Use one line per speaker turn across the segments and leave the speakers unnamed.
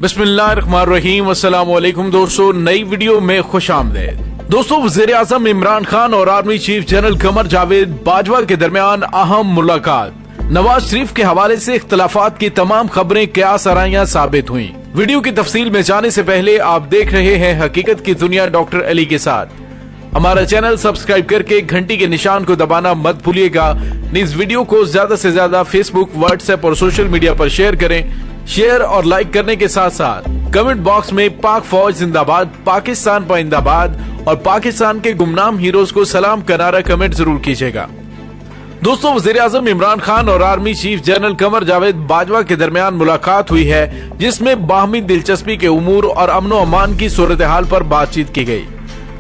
बिस्मिल्लाहिर्रहमानिर्रहीम। अस्सलाम वालेकुम दोस्तों, नई वीडियो में खुशामदीद। दोस्तों, वज़ीर आज़म इमरान खान और army chief general Qamar Javed Bajwa के दरमियान अहम मुलाकात। नवाज शरीफ के हवाले से इख्तलाफात की तमाम खबरें क्या सराहियां साबित हुई। वीडियो की तफसील में जाने से पहले आप देख रहे हैं हकीकत की दुनिया डॉक्टर अली के साथ। हमारा चैनल सब्सक्राइब करके घंटी के निशान को दबाना मत भूलिएगा। इस वीडियो को ज्यादा से ज्यादा फेसबुक, व्हाट्सएप और सोशल मीडिया पर शेयर करें। शेयर और लाइक करने के साथ साथ कमेंट बॉक्स में पाक फौज जिंदाबाद, पाकिस्तान पाइंदाबाद और पाकिस्तान के गुमनाम हीरोज को सलाम का नारा कमेंट जरूर कीजिएगा। दोस्तों, वज़ीर आज़म इमरान खान और army chief general Qamar Javed Bajwa के दरमियान मुलाकात हुई है, जिसमें बाहमी दिलचस्पी के उमूर और अमन व अमान की सूरत हाल पर बातचीत की गई।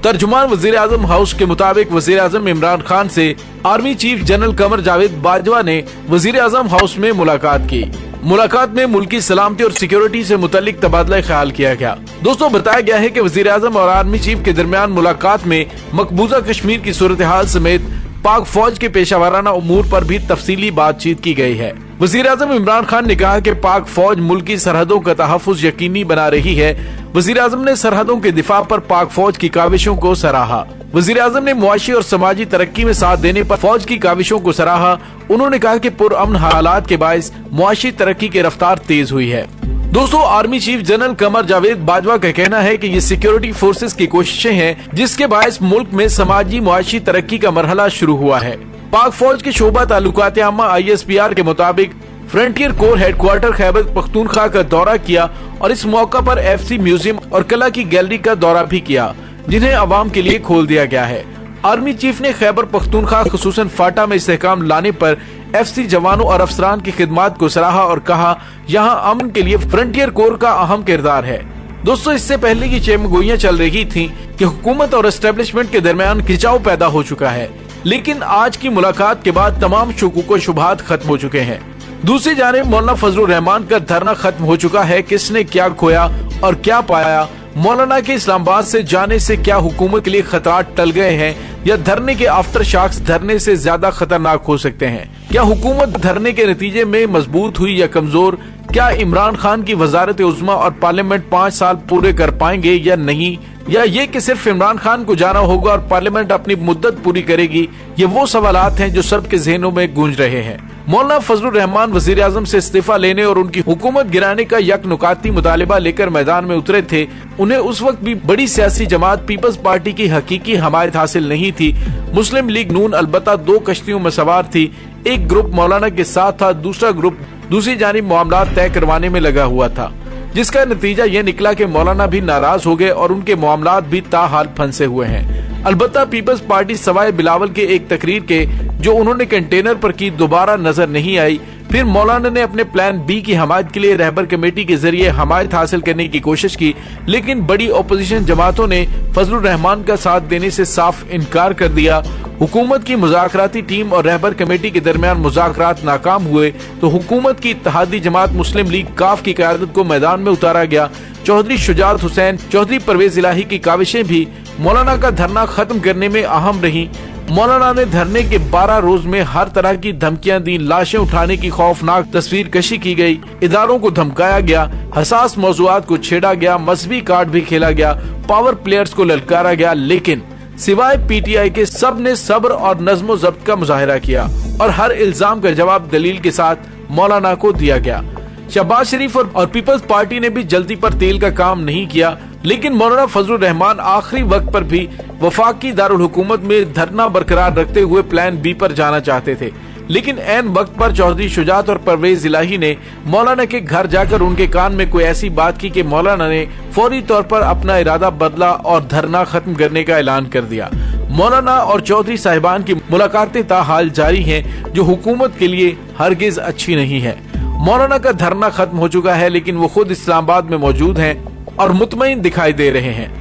तर्जुमान वज़ीर आज़म हाउस के मुताबिक वज़ीर आज़म इमरान खान से army chief general Qamar Javed Bajwa ने वज़ीर आज़म हाउस में मुलाकात की। मुलाकात में मुल्की सलामती और सिक्योरिटी से मुतालिक तबादला ख्याल किया गया। दोस्तों, बताया गया है कि वज़ीर आज़म और आर्मी चीफ के दरमियान मुलाकात में मकबूजा कश्मीर की सूरत हाल समेत पाक फौज के पेशावराना उमूर पर भी तफसीली बातचीत की गई है। वज़ीर आज़म इमरान खान ने कहा कि पाक फौज मुल्क की सरहदों का तहफ़्फ़ुज़ यकीनी बना रही है। वज़ीर आज़म ने सरहदों के दिफा पर पाक फौज की काविशों को सराहा। वज़ीर आज़म ने मुआशी और समाजी तरक्की में साथ देने पर फौज की काविशों को सराहा। उन्होंने कहा कि पुरअमन हालात के बायस मुआशी तरक्की की रफ्तार तेज हुई है। दोस्तों, army chief general Qamar Javed Bajwa का कहना है कि ये सिक्योरिटी फोर्सेस की कोशिशें हैं जिसके बायस मुल्क में समाजी मुआशी तरक्की का मरहला शुरू हुआ है। पाक फौज के शोबा ताल्लुकात आमा ISPR के मुताबिक frontier core headquarter Khyber Pakhtunkhwa का दौरा किया और इस मौका पर FC म्यूजियम और कला की गैलरी का दौरा भी किया, जिन्हें अवाम के लिए खोल दिया गया है। आर्मी चीफ ने खैबर पख्तूनख्वा खुसूसन फाटा में इस्तेहकाम लाने पर FC जवानों और अफसरान की खिदमात को सराहा और कहा, यहाँ अमन के लिए फ्रंटियर कोर का अहम किरदार है। दोस्तों, इससे पहले की चेमगोइयां चल रही थीं कि हुकूमत और एस्टेब्लिशमेंट के दरमियान खिंचाव पैदा हो चुका है, लेकिन आज की मुलाकात के बाद तमाम शुकूक व शुबहात खत्म हो चुके हैं। दूसरी जानिब मौलाना फजलुर रहमान का धरना खत्म हो चुका है। किसने क्या खोया और क्या पाया? मौलाना के इस्लामाबाद से जाने से क्या हुकूमत के लिए खतरात टल गए हैं या धरने के आफ्टर शॉक्स धरने से ज्यादा खतरनाक हो सकते हैं? क्या हुकूमत धरने के नतीजे में मजबूत हुई या कमजोर? क्या इमरान खान की वजारत उज़्मा और पार्लियामेंट 5 साल पूरे कर पाएंगे या नहीं? या ये कि सिर्फ इमरान खान को जाना होगा और पार्लियामेंट अपनी मुद्दत पूरी करेगी? ये वो सवालात हैं जो सबके जहनों में गूंज रहे हैं। मौलाना फजलुर रहमान वजीर आजम से इस्तीफा लेने और उनकी हुकूमत गिराने का यकनुकाती मुतालिबा लेकर मैदान में उतरे थे। उन्हें उस वक्त भी बड़ी सियासी जमात पीपल्स पार्टी की हकीकी हमायत हासिल नहीं थी। मुस्लिम लीग नून अलबत्ता 2 कश्तियों में सवार थी। एक ग्रुप मौलाना के साथ था, दूसरा ग्रुप दूसरी जानिब मामला तय करवाने में लगा हुआ था, जिसका नतीजा यह निकला कि मौलाना भी नाराज हो गए और उनके मामलात भी ताहाल फंसे हुए हैं। अलबत्ता पीपल्स पार्टी सवाए बिलावल के एक तकरीर के जो उन्होंने कंटेनर पर की दोबारा नजर नहीं आई। फिर मौलाना ने अपने प्लान B की हमायत के लिए रहबर कमेटी के जरिए हमायत हासिल करने की कोशिश की, लेकिन बड़ी ओपोजिशन जमातों ने फजलुर रहमान का साथ देने से साफ इनकार कर दिया। हुकूमत की मुज़ाकराती टीम और रहबर कमेटी के दरमियान मुज़ाकरात नाकाम हुए तो हुकूमत की इत्तेहादी जमात मुस्लिम लीग काफ की क़यादत को मैदान में उतारा गया। चौधरी शुजात हुसैन, चौधरी परवेज इलाही की काविशें भी मौलाना का धरना खत्म करने में अहम रही। मौलाना ने धरने के 12 रोज में हर तरह की धमकियां दी, लाशें उठाने की खौफनाक तस्वीर कशी की गई, इदारों को धमकाया गया, हसास मौज़ूआत को छेड़ा गया, मजहबी कार्ड भी खेला गया, पावर प्लेयर्स को ललकारा गया, लेकिन सिवाय PTI के सब ने सब्र और नज़्म ज़ब्त का मुजाहिरा किया और हर इल्जाम का जवाब दलील के साथ मौलाना को दिया गया। शहबाज शरीफ और पीपल्स पार्टी ने भी जल्दी पर तेल का काम नहीं किया, लेकिन मौलाना फजलुर रहमान आखिरी वक्त पर भी वफाकी दारुल हुकूमत में धरना बरकरार रखते हुए प्लान B पर जाना चाहते थे। लेकिन ऐन वक्त पर चौधरी शुजात और परवेज इलाही ने मौलाना के घर जाकर उनके कान में कोई ऐसी बात की कि मौलाना ने फौरी तौर पर अपना इरादा बदला और धरना खत्म करने का ऐलान कर दिया। मौलाना और चौधरी साहिबान की मुलाकातें ताहाल जारी हैं, जो हुकूमत के लिए हरगिज अच्छी नहीं है। मौलाना का धरना खत्म हो चुका है, लेकिन वो खुद इस्लामाबाद में मौजूद हैं और मुतमईन दिखाई दे रहे हैं।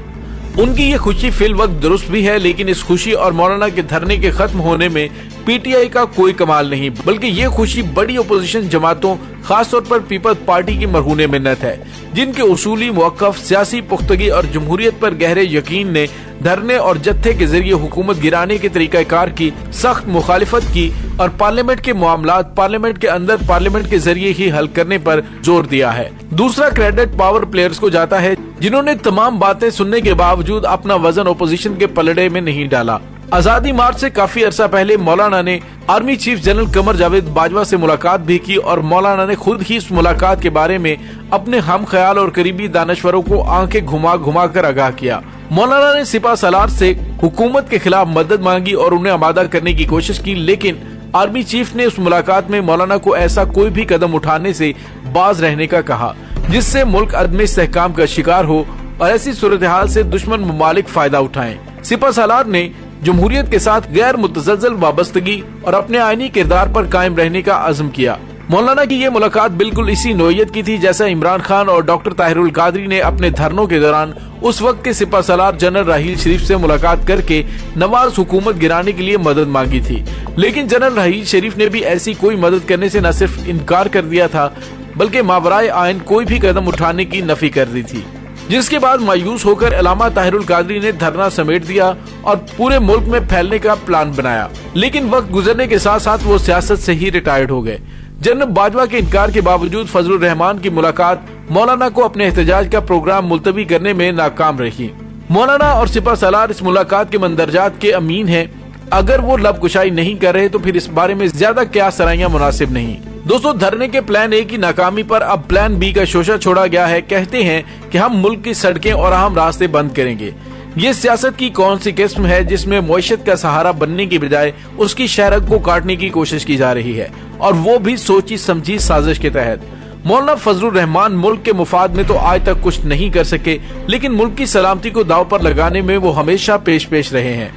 उनकी ये खुशी फिल वक्त दुरुस्त भी है, लेकिन इस खुशी और मौलाना के धरने के खत्म होने में PTI का कोई कमाल नहीं, बल्कि ये खुशी बड़ी ओपोजिशन जमातों खासतौर पर पीपल्स पार्टी की मरहून मिन्नत है, जिनके उसूली मौक़िफ़, सियासी पुख्तगी और जमहूरियत पर गहरे यकीन ने धरने और जत्थे के जरिए हुकूमत गिराने के तरीक़ाकार की सख्त मुखालिफत की और पार्लियामेंट के मामलात पार्लियामेंट के अंदर पार्लियामेंट के जरिए ही हल करने पर जोर दिया है। दूसरा क्रेडिट पावर प्लेयर्स को जाता है, जिन्होंने तमाम बातें सुनने के बावजूद अपना वजन ओपोजिशन के पलड़े में नहीं डाला। आजादी मार्च से काफी अरसा पहले मौलाना ने army chief general Qamar Javed Bajwa से मुलाकात भी की और मौलाना ने खुद ही इस मुलाकात के बारे में अपने हम ख्याल और करीबी दानश्वरों को आंखें घुमा घुमा कर आगाह किया। मौलाना ने सिपा सलार से हुकूमत के खिलाफ मदद मांगी और उन्हें आमादा करने की कोशिश की, लेकिन आर्मी चीफ ने उस मुलाकात में मौलाना को ऐसा कोई भी कदम उठाने से बाज रहने का कहा जिससे मुल्क अदम इस्तेहकाम का शिकार हो और ऐसी सूरत हाल से दुश्मन ममालिक फायदा उठाएं। सिपा सलार ने जमहूरियत के साथ गैर मुतज़लज़ल वाबस्तगी और अपने आईनी किरदार पर कायम रहने का अज़्म किया। मौलाना की ये मुलाकात बिल्कुल इसी नोयत की थी जैसा इमरान खान और डॉक्टर ताहिरुल कादरी ने अपने धरनों के दौरान उस वक्त के सिपा सलार जनरल राहील शरीफ से मुलाकात करके नवाज हुकूमत गिराने के लिए मदद मांगी थी, लेकिन जनरल राहील शरीफ ने भी ऐसी कोई मदद करने से न सिर्फ इनकार कर दिया था बल्कि मावराए आइन कोई भी कदम उठाने की नफी कर दी थी, जिसके बाद मायूस होकर अल्लामा ताहिरुल कादरी ने धरना समेट दिया और पूरे मुल्क में फैलने का प्लान बनाया। लेकिन वक्त गुजरने के साथ साथ वो सियासत से ही रिटायर्ड हो गए। जनरल बाजवा के इनकार के बावजूद फजलुर रहमान की मुलाकात मौलाना को अपने एहतजाज का प्रोग्राम मुलतवी करने में नाकाम रही। मौलाना और सिपा सलार इस मुलाकात के मंदरजात के अमीन हैं। अगर वो लब कुशाई नहीं कर रहे तो फिर इस बारे में ज्यादा क्या सराहियां मुनासिब नहीं। दोस्तों, धरने के प्लान ए की नाकामी पर अब प्लान बी का शोशा छोड़ा गया है। कहते हैं कि हम मुल्क की सड़कें और अहम रास्ते बंद करेंगे। ये सियासत की कौन सी किस्म है जिसमें मईशत का सहारा बनने की बजाय उसकी शहरत को काटने की कोशिश की जा रही है, और वो भी सोची समझी साजिश के तहत। मौलाना फजलुर रहमान मुल्क के मुफाद में तो आज तक कुछ नहीं कर सके, लेकिन मुल्क की सलामती को दाव पर लगाने में वो हमेशा पेश रहे हैं।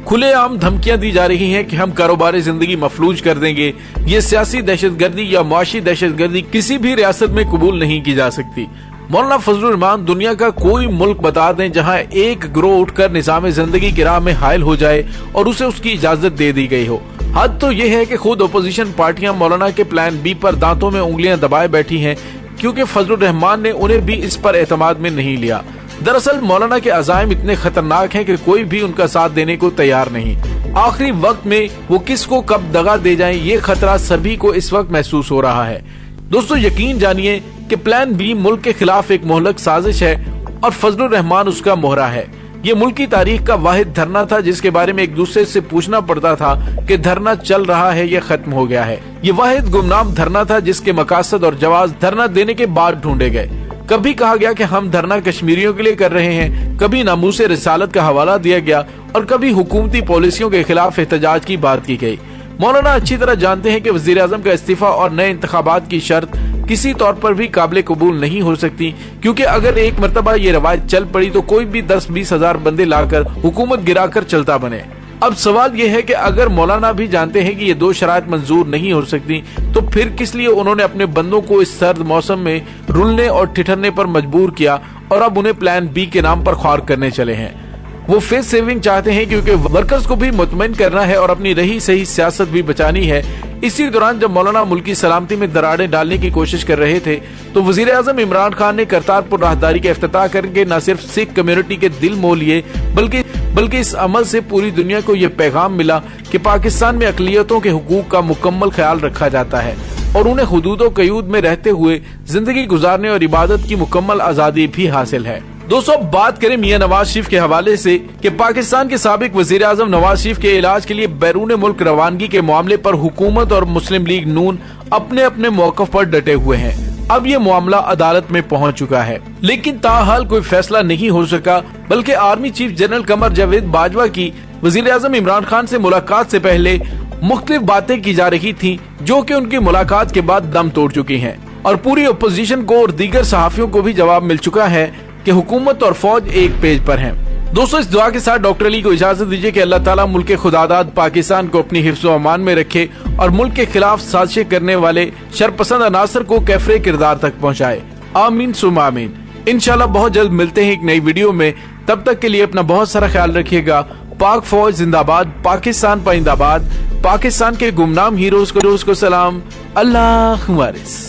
खुलेआम धमकियां दी जा रही हैं कि हम कारोबारी जिंदगी मफलूज कर देंगे। ये सियासी दहशतगर्दी या मुआशी दहशतगर्दी किसी भी रियासत में कबूल नहीं की जा सकती। मौलाना फजलुर रहमान दुनिया का कोई मुल्क बता दें जहां एक गिरोह उठकर निजाम जिंदगी की राह में हायल हो जाए और उसे उसकी इजाजत दे दी गई हो। हद तो ये है कि खुद अपोजिशन पार्टियां मौलाना के प्लान बी पर दांतों में उंगलियां दबाए बैठी हैं, क्योंकि फजलुर रहमान ने उन्हें भी इस पर एतमाद में नहीं लिया। दरअसल मौलाना के अज़ाइम इतने खतरनाक हैं कि कोई भी उनका साथ देने को तैयार नहीं। आखिरी वक्त में वो किसको कब दगा दे जाएं, ये खतरा सभी को इस वक्त महसूस हो रहा है। दोस्तों, यकीन जानिए कि प्लान बी मुल्क के खिलाफ एक मोहलक साजिश है और फजलुर रहमान उसका मोहरा है। ये मुल्क की तारीख का वाहिद धरना था जिसके बारे में एक दूसरे से पूछना पड़ता था कि धरना चल रहा है या खत्म हो गया है। ये वाहिद गुमनाम धरना था जिसके मकासद और जवाब धरना देने के बाद ढूंढे गए। कभी कहा गया कि हम धरना कश्मीरियों के लिए कर रहे हैं, कभी नामूसे रिसालत का हवाला दिया गया और कभी हुकूमती पॉलिसियों के खिलाफ एहतजाज की बात की गई। मौलाना अच्छी तरह जानते हैं कि वजीर आजम का इस्तीफा और नए इंतखाबात की शर्त किसी तौर पर भी काबिल कबूल नहीं हो सकती, क्योंकि अगर एक मरतबा ये रवायत चल पड़ी तो कोई भी 10-20 हजार बंदे लाकर हुकूमत गिराकर चलता बने। अब सवाल ये है कि अगर मौलाना भी जानते हैं कि ये दो शराइत मंजूर नहीं हो सकती, तो फिर किस लिए उन्होंने अपने बंदों को इस सर्द मौसम में रुलने और ठिठरने पर मजबूर किया और अब उन्हें प्लान बी के नाम पर ख्वार करने चले हैं। वो फेस सेविंग चाहते हैं क्योंकि वर्कर्स को भी मुतमईन करना है और अपनी रही सही सियासत भी बचानी है। इसी दौरान जब मौलाना मुल्क की सलामती में दरारें डालने की कोशिश कर रहे थे तो वजीर आजम इमरान खान ने करतारपुर राहदारी का इफ्तिताह करके न सिर्फ सिख कम्युनिटी के दिल मोह लिए बल्कि इस अमल से पूरी दुनिया को ये पैगाम मिला कि पाकिस्तान में अकलियतों के हुकूक का मुकम्मल ख्याल रखा जाता है और उन्हें हुदूद व कयूद में रहते हुए जिंदगी गुजारने और इबादत की मुकम्मल आजादी भी हासिल है। दोस्तों, बात करें मियां नवाज शरीफ के हवाले से कि पाकिस्तान के साबिक वजीर आजम नवाज शरीफ के इलाज के लिए बैरून मुल्क रवानगी के मामले पर हुकूमत और मुस्लिम लीग नून अपने अपने मौक़िफ़ पर डटे हुए हैं। अब ये मामला अदालत में पहुंच चुका है, लेकिन ताहाल कोई फैसला नहीं हो सका, बल्कि army chief general Qamar Javed Bajwa की वजीर आजम इमरान खान से मुलाकात से पहले मुख्तलिफ बातें की जा रही थी, जो कि उनकी मुलाकात के बाद दम तोड़ चुकी हैं और पूरी अपोजिशन को और दीगर सहाफियों को भी जवाब मिल चुका है कि हुकूमत और फौज एक पेज पर हैं। दोस्तों, इस दुआ के साथ डॉक्टर अली को इजाजत दीजिए कि अल्लाह ताला मुल्क के खुदादाद पाकिस्तान को अपनी हिफ्ज़ व अमान में रखे और मुल्क के खिलाफ साजिशें करने वाले शरपसंद अनासर को कैफरे किरदार तक पहुँचाए। आमीन सुम्मा आमीन। इंशाल्लाह बहुत जल्द मिलते हैं एक नई वीडियो में। तब तक के लिए अपना बहुत सारा ख्याल रखिएगा। पाक फौज जिंदाबाद, पाकिस्तान पाइंदाबाद, पाकिस्तान के गुमनाम हीरोज को सलाम। अल्लाह वारिस।